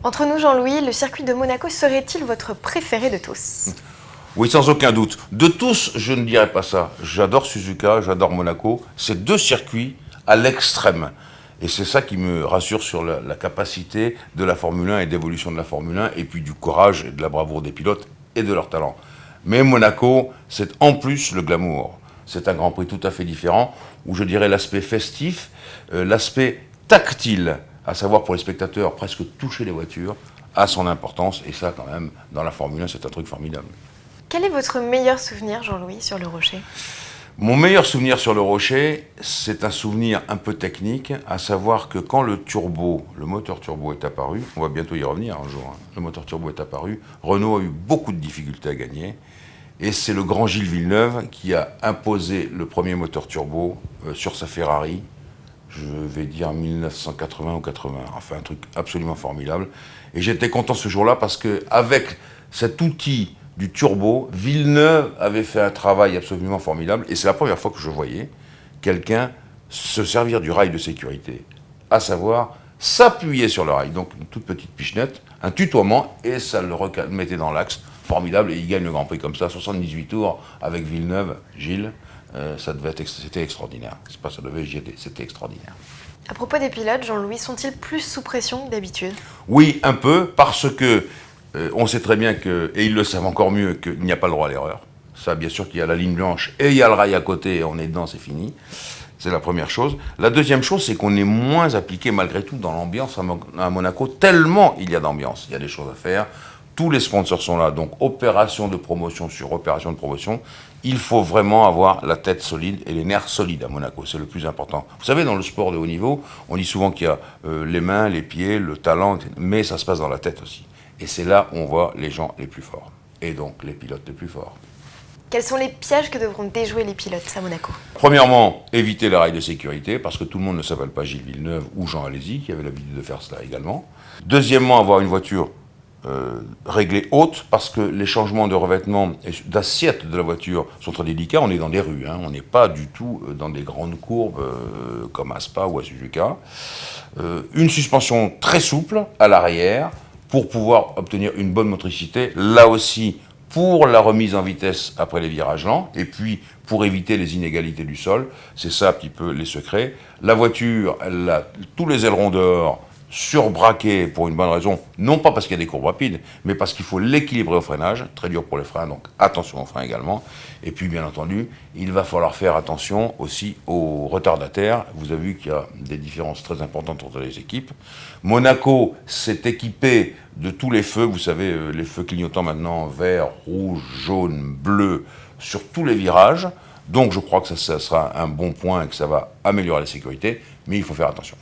Entre nous, Jean-Louis, le circuit de Monaco serait-il votre préféré de tous? Oui, sans aucun doute. De tous, je ne dirais pas ça. J'adore Suzuka, j'adore Monaco. C'est deux circuits à l'extrême. Et c'est ça qui me rassure sur la capacité de la Formule 1 et d'évolution de la Formule 1, et puis du courage et de la bravoure des pilotes et de leur talent. Mais Monaco, c'est en plus le glamour. C'est un Grand Prix tout à fait différent, où je dirais l'aspect festif, l'aspect tactile, à savoir pour les spectateurs, presque toucher les voitures, a son importance. Et ça, quand même, dans la Formule 1, c'est un truc formidable. Quel est votre meilleur souvenir, Jean-Louis, sur le Rocher? Mon meilleur souvenir sur le Rocher, c'est un souvenir un peu technique, à savoir que quand le moteur turbo est apparu, on va bientôt y revenir un jour, hein, le moteur turbo est apparu, Renault a eu beaucoup de difficultés à gagner, et c'est le grand Gilles Villeneuve qui a imposé le premier moteur turbo sur sa Ferrari, je vais dire 1980 ou 80, enfin un truc absolument formidable. Et j'étais content ce jour-là parce qu'avec cet outil du turbo, Villeneuve avait fait un travail absolument formidable. Et c'est la première fois que je voyais quelqu'un se servir du rail de sécurité, à savoir s'appuyer sur le rail. Donc une toute petite pichenette, un tutoiement, et ça le mettait dans l'axe. Formidable, et il gagne le Grand Prix comme ça, 78 tours avec Villeneuve, Gilles. C'était extraordinaire. C'est pas ça devait, j'y étais, c'était extraordinaire. À propos des pilotes, Jean-Louis, sont-ils plus sous pression que d'habitude? Oui, un peu, parce que on sait très bien que, et ils le savent encore mieux, qu'il n'y a pas le droit à l'erreur. Ça, bien sûr qu'il y a la ligne blanche et il y a le rail à côté, et on est dedans, c'est fini. C'est la première chose. La deuxième chose, c'est qu'on est moins appliqué malgré tout dans l'ambiance à Monaco, tellement il y a d'ambiance, il y a des choses à faire. Tous les sponsors sont là, donc opération de promotion sur opération de promotion. Il faut vraiment avoir la tête solide et les nerfs solides à Monaco, c'est le plus important. Vous savez, dans le sport de haut niveau, on dit souvent qu'il y a les mains, les pieds, le talent, mais ça se passe dans la tête aussi. Et c'est là où on voit les gens les plus forts, et donc les pilotes les plus forts. Quels sont les pièges que devront déjouer les pilotes à Monaco? Premièrement, éviter les rails de sécurité, parce que tout le monde ne s'appelle pas Gilles Villeneuve ou Jean Alesi, qui avait l'habitude de faire cela également. Deuxièmement, avoir une voiture réglée haute, parce que les changements de revêtement et d'assiette de la voiture sont très délicats. On est dans des rues, hein. On n'est pas du tout dans des grandes courbes comme à Spa ou à Suzuka. Une suspension très souple à l'arrière pour pouvoir obtenir une bonne motricité, là aussi pour la remise en vitesse après les virages lents, et puis pour éviter les inégalités du sol. C'est ça un petit peu les secrets. La voiture, elle a tous les ailerons dehors, surbraqué pour une bonne raison, non pas parce qu'il y a des courbes rapides, mais parce qu'il faut l'équilibrer au freinage, très dur pour les freins, donc attention aux freins également. Et puis bien entendu, il va falloir faire attention aussi aux retardataires. Vous avez vu qu'il y a des différences très importantes entre les équipes. Monaco s'est équipé de tous les feux, vous savez, les feux clignotants maintenant, vert, rouge, jaune, bleu, sur tous les virages. Donc je crois que ça sera un bon point et que ça va améliorer la sécurité, mais il faut faire attention.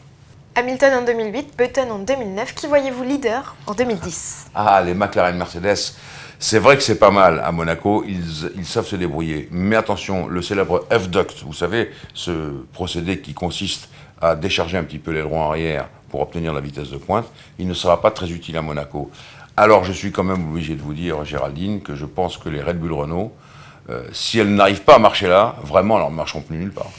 Hamilton en 2008, Button en 2009, qui voyez-vous leader en 2010? Ah, les McLaren Mercedes, c'est vrai que c'est pas mal à Monaco, ils savent se débrouiller. Mais attention, le célèbre F-duct, vous savez, ce procédé qui consiste à décharger un petit peu l'aileron arrière pour obtenir la vitesse de pointe, il ne sera pas très utile à Monaco. Alors je suis quand même obligé de vous dire, Géraldine, que je pense que les Red Bull Renault, si elles n'arrivent pas à marcher là, vraiment, elles ne marcheront plus nulle part.